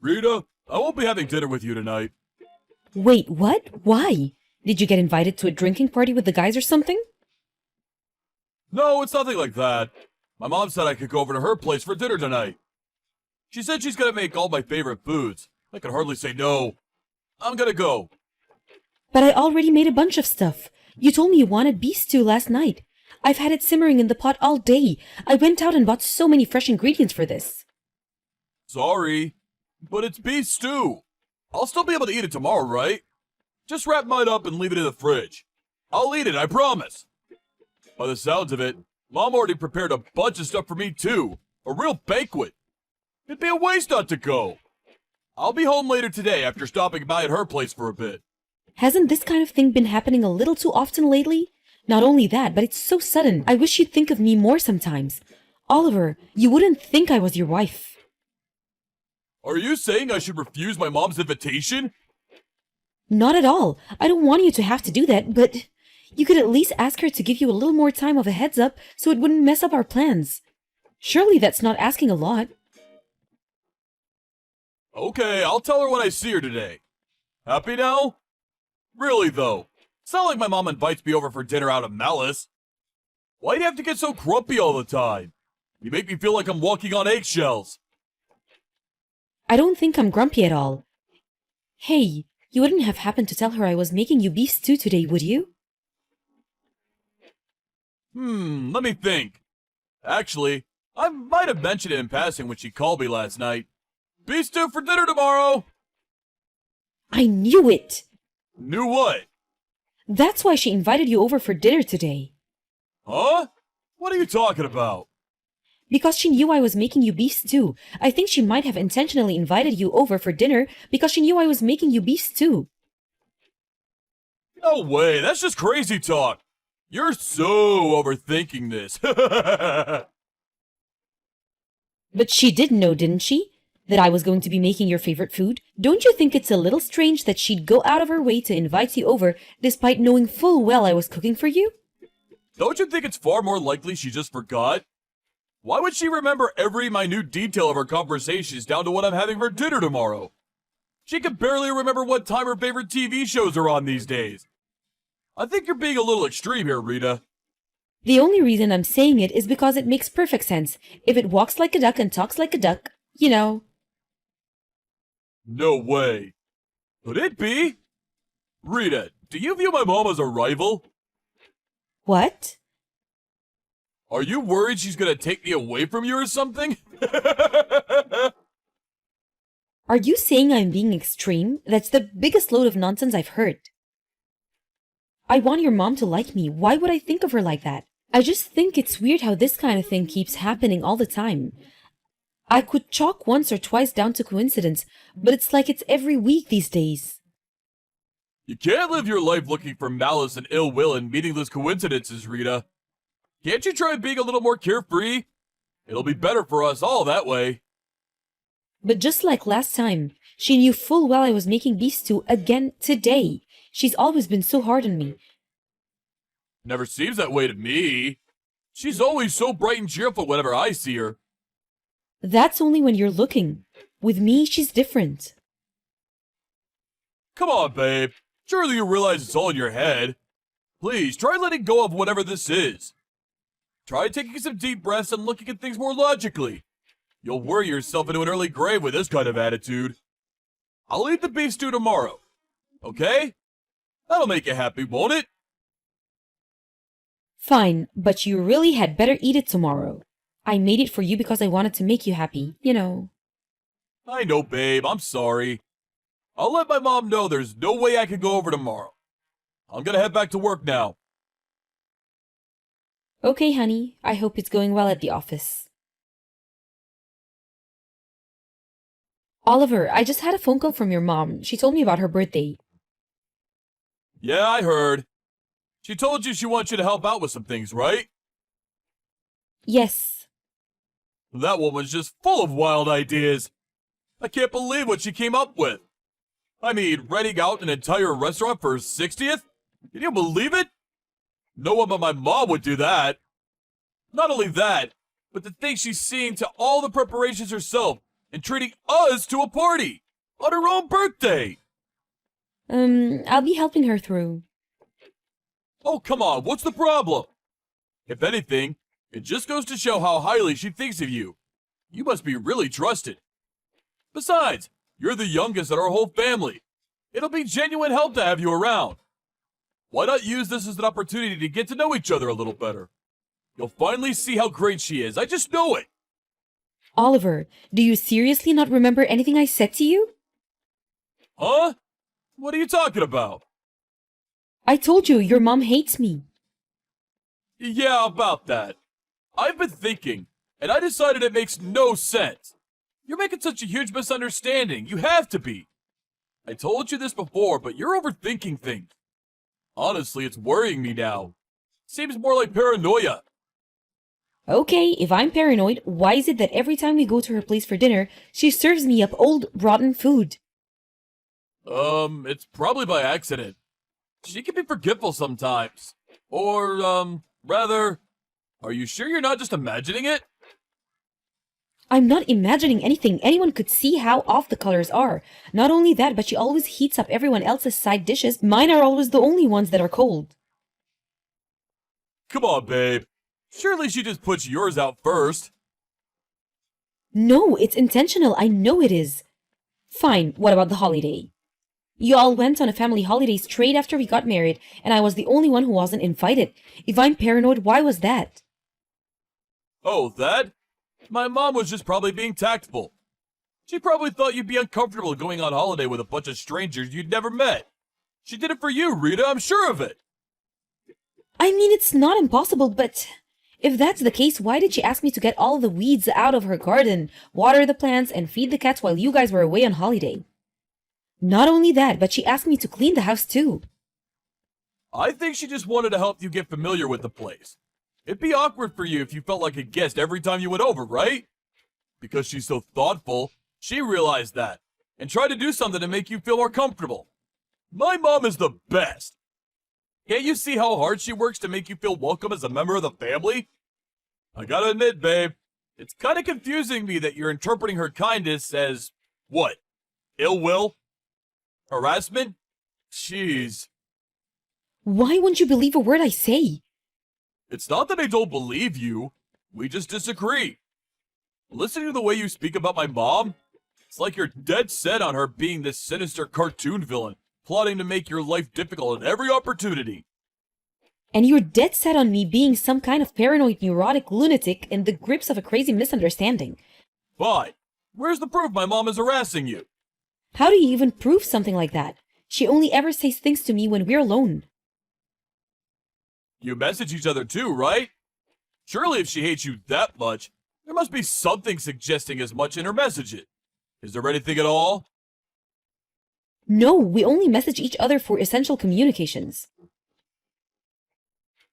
Rita, I won't be having dinner with you tonight. Wait, what? Why? Did you get invited to a drinking party with the guys or something? No, it's nothing like that. My mom said I could go over to her place for dinner tonight. She said she's gonna make all my favorite foods. I can hardly say no. I'm gonna go. But I already made a bunch of stuff. You told me you wanted beef stew last night. I've had it simmering in the pot all day. I went out and bought so many fresh ingredients for this. Sorry, but it's beef stew. I'll still be able to eat it tomorrow, right? Just wrap mine up and leave it in the fridge. I'll eat it, I promise. By the sounds of it, Mom already prepared a bunch of stuff for me too. A real banquet. It'd be a waste not to go. I'll be home later today after stopping by at her place for a bit. Hasn't this kind of thing been happening a little too often lately? Not only that, but it's so sudden. I wish you'd think of me more sometimes. Oliver, you wouldn't think I was your wife. Are you saying I should refuse my mom's invitation? Not at all. I don't want you to have to do that, but you could at least ask her to give you a little more time of a heads up so it wouldn't mess up our plans. Surely that's not asking a lot. Okay, I'll tell her when I see her today. Happy now? Really though, it's not like my mom invites me over for dinner out of malice. Why do you have to get so grumpy all the time? You make me feel like I'm walking on eggshells. I don't think I'm grumpy at all. Hey, you wouldn't have happened to tell her I was making you beef stew today, would you? Let me think. Actually, I might have mentioned it in passing when she called me last night. Beef stew for dinner tomorrow! I knew it! Knew what? That's why she invited you over for dinner today. Huh? What are you talking about? Because she knew I was making you beef stew. I think she might have intentionally invited you over for dinner because she knew I was making you beef stew. No way, that's just crazy talk. You're so overthinking this. But she did know, didn't she? That I was going to be making your favorite food? Don't you think it's a little strange that she'd go out of her way to invite you over despite knowing full well I was cooking for you? Don't you think it's far more likely she just forgot? Why would she remember every minute detail of our conversations down to what I'm having for dinner tomorrow? She can barely remember what time her favorite TV shows are on these days. I think you're being a little extreme here, Rita. The only reason I'm saying it is because it makes perfect sense. If it walks like a duck and talks like a duck, you know. No way. Could it be? Rita, do you view my mom as a rival? What? Are you worried she's gonna take me away from you or something? Are you saying I'm being extreme? That's the biggest load of nonsense I've heard. I want your mom to like me. Why would I think of her like that? I just think it's weird how this kind of thing keeps happening all the time. I could chalk once or twice down to coincidence, but it's like it's every week these days. You can't live your life looking for malice and ill will and meaningless coincidences, Rita. Can't you try being a little more carefree? It'll be better for us all that way. But just like last time, she knew full well I was making beef stew again today. She's always been so hard on me. Never seems that way to me. She's always so bright and cheerful whenever I see her. That's only when you're looking. With me, she's different. Come on, babe. Surely you realize it's all in your head. Please, try letting go of whatever this is. Try taking some deep breaths and looking at things more logically. You'll worry yourself into an early grave with this kind of attitude. I'll eat the beef stew tomorrow. Okay? That'll make you happy, won't it? Fine, but you really had better eat it tomorrow. I made it for you because I wanted to make you happy, you know. I know, babe. I'm sorry. I'll let my mom know there's no way I can go over tomorrow. I'm gonna head back to work now. Okay, honey. I hope it's going well at the office. Oliver, I just had a phone call from your mom. She told me about her birthday. Yeah, I heard. She told you she wants you to help out with some things, right? Yes. That woman's just full of wild ideas. I can't believe what she came up with. I mean, renting out an entire restaurant for her 60th? Can you believe it? No one but my mom would do that. Not only that, but to think she's seeing to all the preparations herself and treating us to a party on her own birthday. I'll be helping her through. Oh, come on, what's the problem? If anything, it just goes to show how highly she thinks of you. You must be really trusted. Besides, you're the youngest in our whole family. It'll be genuine help to have you around. Why not use this as an opportunity to get to know each other a little better? You'll finally see how great she is. I just know it. Oliver, do you seriously not remember anything I said to you? Huh? What are you talking about? I told you your mom hates me. Yeah, about that. I've been thinking, and I decided it makes no sense. You're making such a huge misunderstanding. You have to be. I told you this before, but you're overthinking things. Honestly, it's worrying me now. Seems more like paranoia. Okay, if I'm paranoid, why is it that every time we go to her place for dinner, she serves me up old, rotten food? It's probably by accident. She can be forgetful sometimes. Or, rather, are you sure you're not just imagining it? I'm not imagining anything. Anyone could see how off the colors are. Not only that, but she always heats up everyone else's side dishes. Mine are always the only ones that are cold. Come on, babe. Surely she just puts yours out first. No, it's intentional. I know it is. Fine, what about the holiday? You all went on a family holiday straight after we got married, and I was the only one who wasn't invited. If I'm paranoid, why was that? Oh, that? My mom was just probably being tactful. She probably thought you'd be uncomfortable going on holiday with a bunch of strangers you'd never met. She did it for you, Rita, I'm sure of it. I mean, it's not impossible, but if that's the case, why did she ask me to get all the weeds out of her garden, water the plants, and feed the cats while you guys were away on holiday? Not only that, but she asked me to clean the house too. I think she just wanted to help you get familiar with the place. It'd be awkward for you if you felt like a guest every time you went over, right? Because she's so thoughtful, she realized that, and tried to do something to make you feel more comfortable. My mom is the best. Can't you see how hard she works to make you feel welcome as a member of the family? I gotta admit, babe, it's kinda confusing me that you're interpreting her kindness as, what, ill will? Harassment? Jeez. Why won't you believe a word I say? It's not that I don't believe you. We just disagree. Listening to the way you speak about my mom, it's like you're dead set on her being this sinister cartoon villain, plotting to make your life difficult at every opportunity. And you're dead set on me being some kind of paranoid neurotic lunatic in the grips of a crazy misunderstanding. Fine. Where's the proof my mom is harassing you? How do you even prove something like that? She only ever says things to me when we're alone. You message each other too, right? Surely if she hates you that much, there must be something suggesting as much in her messages. Is there anything at all? No, we only message each other for essential communications.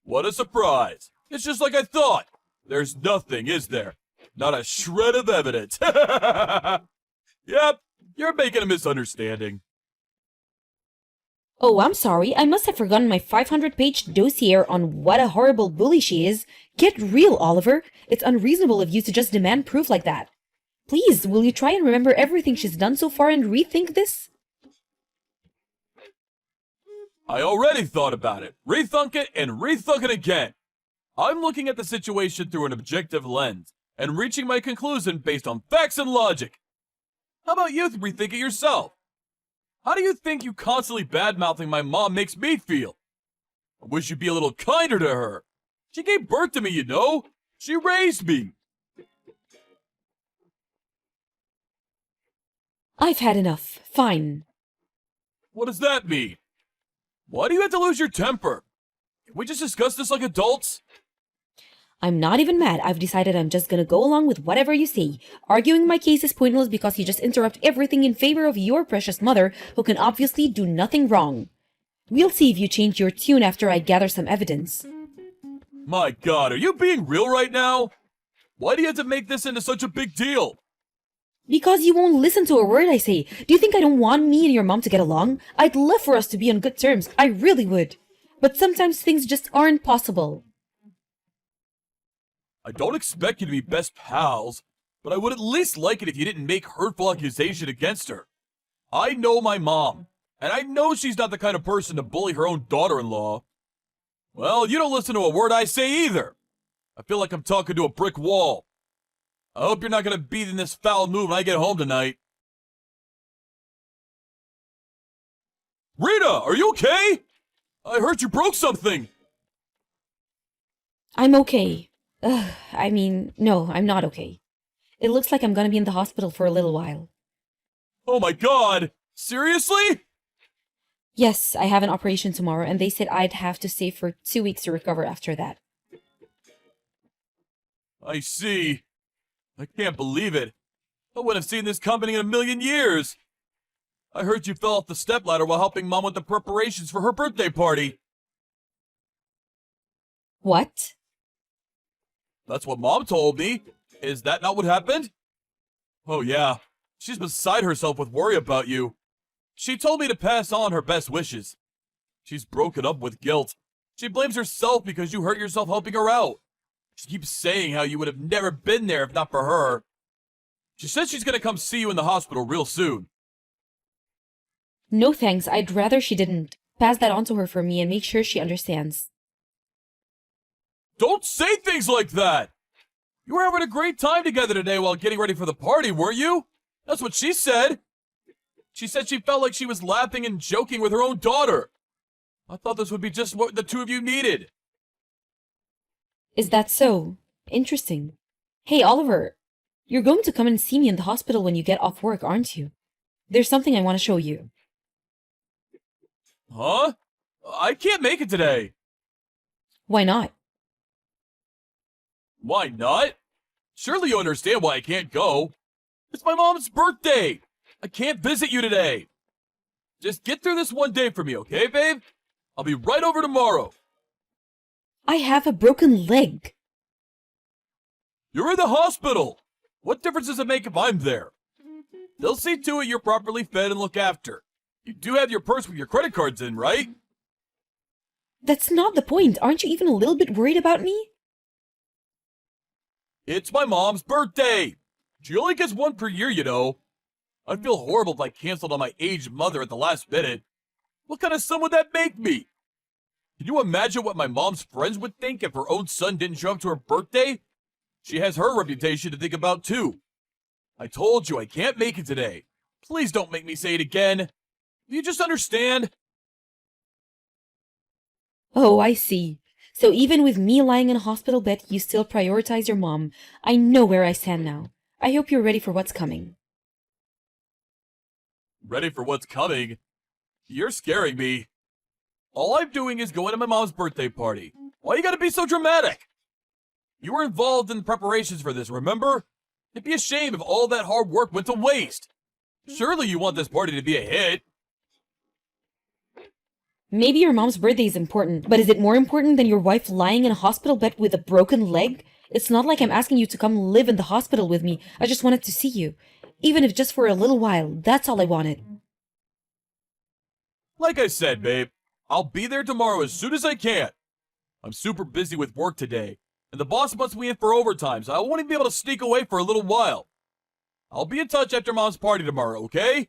What a surprise. It's just like I thought. There's nothing, is there? Not a shred of evidence. Yep, you're making a misunderstanding. Oh, I'm sorry. I must have forgotten my 500-page dossier on what a horrible bully she is. Get real, Oliver. It's unreasonable of you to just demand proof like that. Please, will you try and remember everything she's done so far and rethink this? I already thought about it. Rethunk it and rethunk it again. I'm looking at the situation through an objective lens and reaching my conclusion based on facts and logic. How about you rethink it yourself? How do you think you constantly bad-mouthing my mom makes me feel? I wish you'd be a little kinder to her. She gave birth to me, you know. She raised me. I've had enough. Fine. What does that mean? Why do you have to lose your temper? Can we just discuss this like adults? I'm not even mad. I've decided I'm just gonna go along with whatever you say. Arguing my case is pointless because you just interrupt everything in favor of your precious mother, who can obviously do nothing wrong. We'll see if you change your tune after I gather some evidence. My God, are you being real right now? Why do you have to make this into such a big deal? Because you won't listen to a word I say. Do you think I don't want me and your mom to get along? I'd love for us to be on good terms. I really would. But sometimes things just aren't possible. I don't expect you to be best pals, but I would at least like it if you didn't make hurtful accusation against her. I know my mom, and I know she's not the kind of person to bully her own daughter-in-law. Well, you don't listen to a word I say either. I feel like I'm talking to a brick wall. I hope you're not going to be in this foul mood when I get home tonight. Rita, are you okay? I heard you broke something. I'm okay. No, I'm not okay. It looks like I'm gonna be in the hospital for a little while. Oh my god! Seriously? Yes, I have an operation tomorrow, and they said I'd have to stay for 2 weeks to recover after that. I see. I can't believe it. I wouldn't have seen this coming in a million years. I heard you fell off the stepladder while helping Mom with the preparations for her birthday party. What? That's what Mom told me. Is that not what happened? Oh yeah. She's beside herself with worry about you. She told me to pass on her best wishes. She's broken up with guilt. She blames herself because you hurt yourself helping her out. She keeps saying how you would have never been there if not for her. She says she's gonna come see you in the hospital real soon. No thanks, I'd rather she didn't. Pass that on to her for me and make sure she understands. Don't say things like that! You were having a great time together today while getting ready for the party, weren't you? That's what she said. She said she felt like she was laughing and joking with her own daughter. I thought this would be just what the two of you needed. Is that so? Interesting. Hey, Oliver, you're going to come and see me in the hospital when you get off work, aren't you? There's something I want to show you. Huh? I can't make it today. Why not? Why not? Surely you understand why I can't go. It's my mom's birthday. I can't visit you today. Just get through this one day for me, okay, babe? I'll be right over tomorrow. I have a broken leg. You're in the hospital. What difference does it make if I'm there? They'll see to it you're properly fed and looked after. You do have your purse with your credit cards in, right? That's not the point. Aren't you even a little bit worried about me? It's my mom's birthday. She only gets one per year, you know. I'd feel horrible if I canceled on my aged mother at the last minute. What kind of son would that make me? Can you imagine what my mom's friends would think if her own son didn't show up to her birthday? She has her reputation to think about too. I told you I can't make it today. Please don't make me say it again. Do you just understand? Oh, I see. So even with me lying in a hospital bed, you still prioritize your mom. I know where I stand now. I hope you're ready for what's coming. Ready for what's coming? You're scaring me. All I'm doing is going to my mom's birthday party. Why you gotta be so dramatic? You were involved in the preparations for this, remember? It'd be a shame if all that hard work went to waste. Surely you want this party to be a hit. Maybe your mom's birthday is important, but is it more important than your wife lying in a hospital bed with a broken leg? It's not like I'm asking you to come live in the hospital with me. I just wanted to see you. Even if just for a little while, that's all I wanted. Like I said, babe, I'll be there tomorrow as soon as I can. I'm super busy with work today, and the boss wants me in for overtime, so I won't even be able to sneak away for a little while. I'll be in touch after Mom's party tomorrow, okay?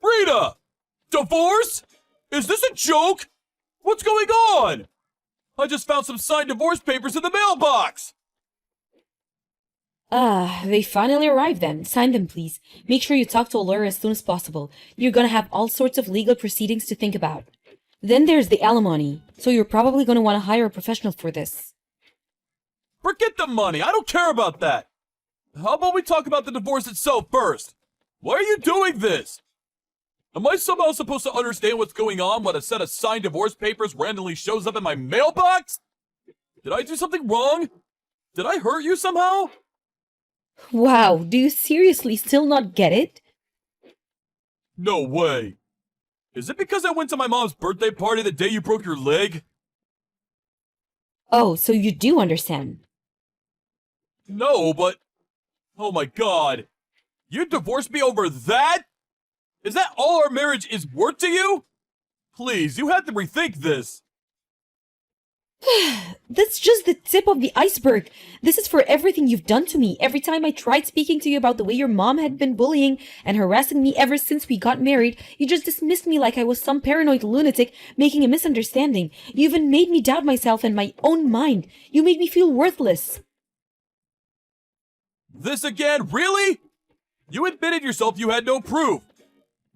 Rita! Divorce? Is this a joke? What's going on? I just found some signed divorce papers in the mailbox! They finally arrived then. Sign them, please. Make sure you talk to a lawyer as soon as possible. You're gonna have all sorts of legal proceedings to think about. Then there's the alimony, so you're probably gonna want to hire a professional for this. Forget the money, I don't care about that! How about we talk about the divorce itself first? Why are you doing this? Am I somehow supposed to understand what's going on when a set of signed divorce papers randomly shows up in my mailbox? Did I do something wrong? Did I hurt you somehow? Wow, do you seriously still not get it? No way. Is it because I went to my mom's birthday party the day you broke your leg? Oh, so you do understand. No, but... Oh my god. You divorced me over that? Is that all our marriage is worth to you? Please, you have to rethink this. That's just the tip of the iceberg. This is for everything you've done to me. Every time I tried speaking to you about the way your mom had been bullying and harassing me ever since we got married, you just dismissed me like I was some paranoid lunatic making a misunderstanding. You even made me doubt myself and my own mind. You made me feel worthless. This again? Really? You admitted yourself you had no proof.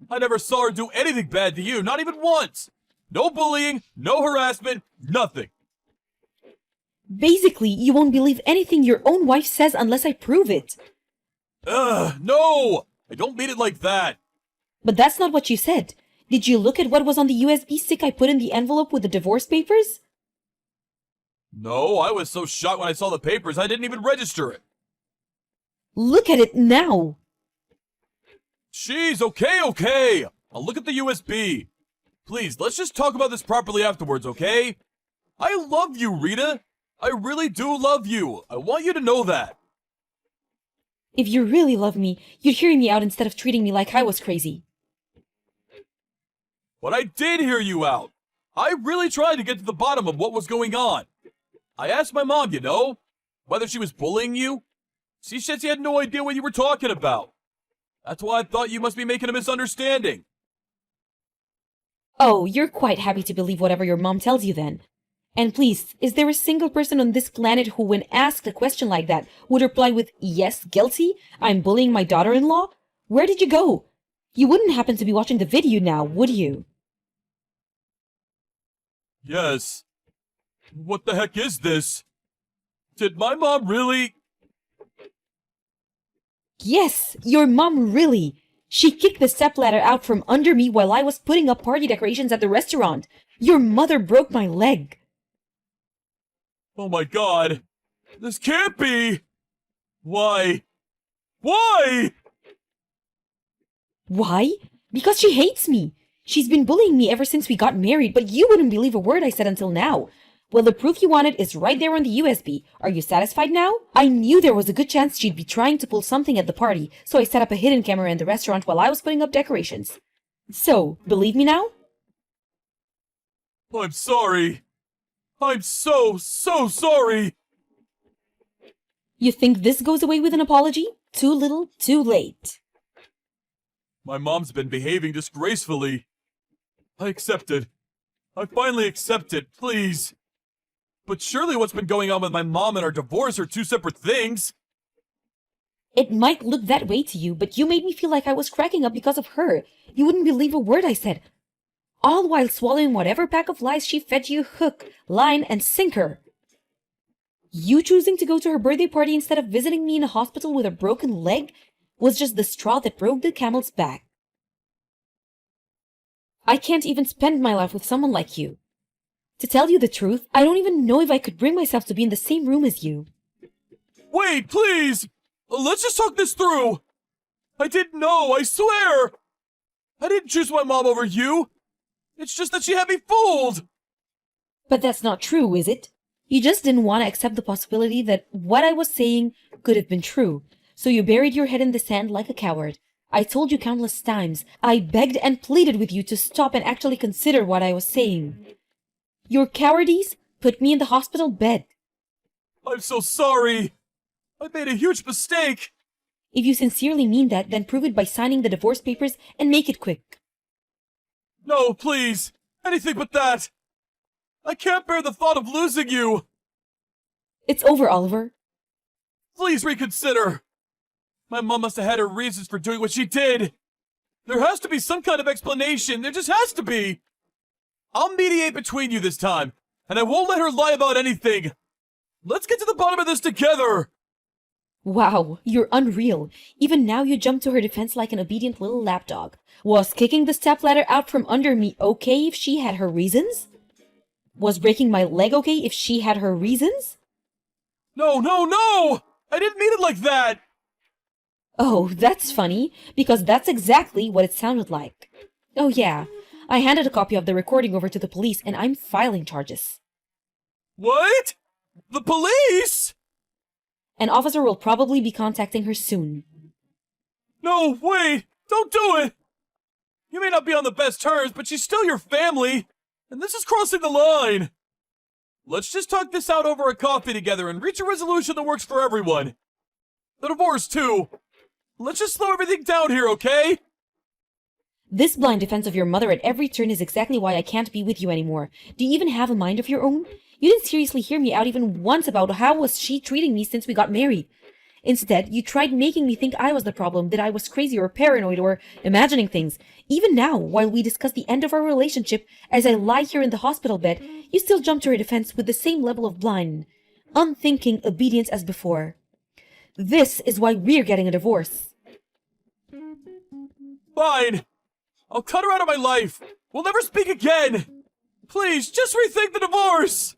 I never saw her do anything bad to you, not even once. No bullying, no harassment, nothing. Basically, you won't believe anything your own wife says unless I prove it. No! I don't mean it like that. But that's not what you said. Did you look at what was on the USB stick I put in the envelope with the divorce papers? No, I was so shocked when I saw the papers I didn't even register it. Look at it now. Jeez, okay. I'll look at the USB. Please, let's just talk about this properly afterwards, okay? I love you, Rita. I really do love you. I want you to know that. If you really love me, you'd hear me out instead of treating me like I was crazy. But I did hear you out. I really tried to get to the bottom of what was going on. I asked my mom, whether she was bullying you. She said she had no idea what you were talking about. That's why I thought you must be making a misunderstanding. Oh, you're quite happy to believe whatever your mom tells you then. And please, is there a single person on this planet who, when asked a question like that, would reply with, "Yes, guilty? I'm bullying my daughter-in-law"? Where did you go? You wouldn't happen to be watching the video now, would you? Yes. What the heck is this? Did my mom really... Yes, your mom really. She kicked the stepladder out from under me while I was putting up party decorations at the restaurant. Your mother broke my leg. Oh my god. This can't be. Why? Why? Why? Because she hates me. She's been bullying me ever since we got married, but you wouldn't believe a word I said until now. Well, the proof you wanted is right there on the USB. Are you satisfied now? I knew there was a good chance she'd be trying to pull something at the party, so I set up a hidden camera in the restaurant while I was putting up decorations. So, believe me now? I'm sorry. I'm so sorry. You think this goes away with an apology? Too little, too late. My mom's been behaving disgracefully. I accept it. I finally accept it, please. But surely what's been going on with my mom and our divorce are two separate things. It might look that way to you, but you made me feel like I was cracking up because of her. You wouldn't believe a word I said. All while swallowing whatever pack of lies she fed you hook, line, and sinker. You choosing to go to her birthday party instead of visiting me in a hospital with a broken leg was just the straw that broke the camel's back. I can't even spend my life with someone like you. To tell you the truth, I don't even know if I could bring myself to be in the same room as you. Wait, please! Let's just talk this through! I didn't know, I swear! I didn't choose my mom over you! It's just that she had me fooled! But that's not true, is it? You just didn't want to accept the possibility that what I was saying could have been true, so you buried your head in the sand like a coward. I told you countless times. I begged and pleaded with you to stop and actually consider what I was saying. Your cowardice put me in the hospital bed. I'm so sorry! I made a huge mistake! If you sincerely mean that, then prove it by signing the divorce papers and make it quick. No, please! Anything but that! I can't bear the thought of losing you! It's over, Oliver. Please reconsider! My mom must have had her reasons for doing what she did! There has to be some kind of explanation! There just has to be! I'll mediate between you this time, and I won't let her lie about anything! Let's get to the bottom of this together! Wow, you're unreal. Even now you jump to her defense like an obedient little lapdog. Was kicking the stepladder out from under me okay if she had her reasons? Was breaking my leg okay if she had her reasons? No! I didn't mean it like that! Oh, that's funny, because that's exactly what it sounded like. Oh yeah, I handed a copy of the recording over to the police and I'm filing charges. What? The police? An officer will probably be contacting her soon. No, wait! Don't do it! You may not be on the best terms, but she's still your family, and this is crossing the line. Let's just talk this out over a coffee together and reach a resolution that works for everyone. The divorce, too. Let's just slow everything down here, okay? This blind defense of your mother at every turn is exactly why I can't be with you anymore. Do you even have a mind of your own? You didn't seriously hear me out even once about how was she treating me since we got married. Instead, you tried making me think I was the problem, that I was crazy or paranoid or imagining things. Even now, while we discuss the end of our relationship, as I lie here in the hospital bed, you still jump to her defense with the same level of blind, unthinking obedience as before. This is why we're getting a divorce. Fine. I'll cut her out of my life. We'll never speak again. Please, just rethink the divorce.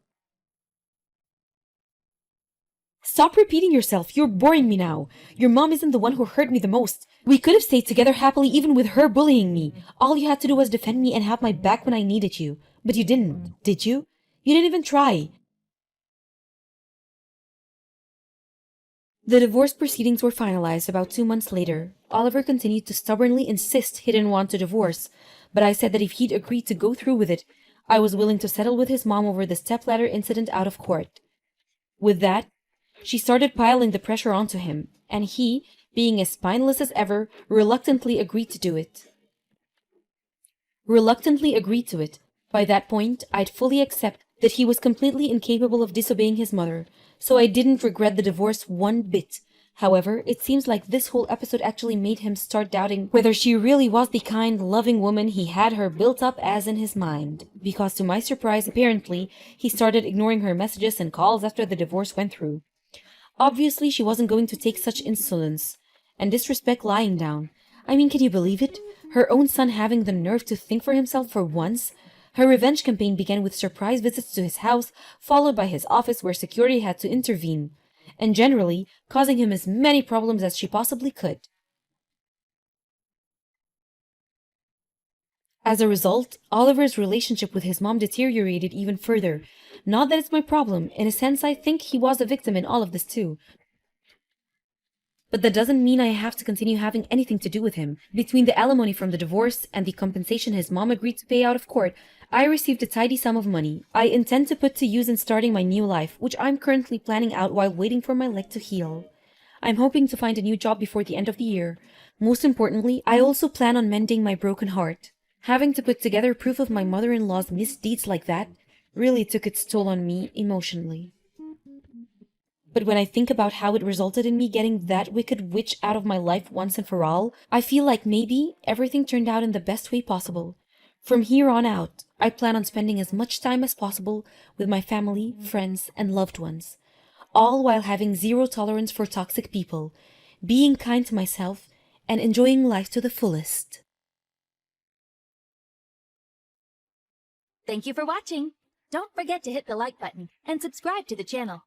Stop repeating yourself. You're boring me now. Your mom isn't the one who hurt me the most. We could have stayed together happily even with her bullying me. All you had to do was defend me and have my back when I needed you. But you didn't, did you? You didn't even try. The divorce proceedings were finalized about 2 months later. Oliver continued to stubbornly insist he didn't want to divorce, but I said that if he'd agreed to go through with it, I was willing to settle with his mom over the stepladder incident out of court. With that, she started piling the pressure onto him, and he, being as spineless as ever, reluctantly agreed to it. By that point, I'd fully accept that he was completely incapable of disobeying his mother, so I didn't regret the divorce one bit. However, it seems like this whole episode actually made him start doubting whether she really was the kind, loving woman he had her built up as in his mind, because to my surprise, apparently, he started ignoring her messages and calls after the divorce went through. Obviously, she wasn't going to take such insolence and disrespect lying down. I mean, can you believe it? Her own son having the nerve to think for himself for once? Her revenge campaign began with surprise visits to his house, followed by his office where security had to intervene, and generally causing him as many problems as she possibly could. As a result, Oliver's relationship with his mom deteriorated even further. Not that it's my problem. In a sense, I think he was a victim in all of this too. But that doesn't mean I have to continue having anything to do with him. Between the alimony from the divorce and the compensation his mom agreed to pay out of court, I received a tidy sum of money I intend to put to use in starting my new life, which I'm currently planning out while waiting for my leg to heal. I'm hoping to find a new job before the end of the year. Most importantly, I also plan on mending my broken heart. Having to put together proof of my mother-in-law's misdeeds like that really took its toll on me emotionally. But when I think about how it resulted in me getting that wicked witch out of my life once and for all, I feel like maybe everything turned out in the best way possible. From here on out, I plan on spending as much time as possible with my family, friends, and loved ones, all while having zero tolerance for toxic people, being kind to myself, and enjoying life to the fullest. Thank you for watching. Don't forget to hit the like button and subscribe to the channel.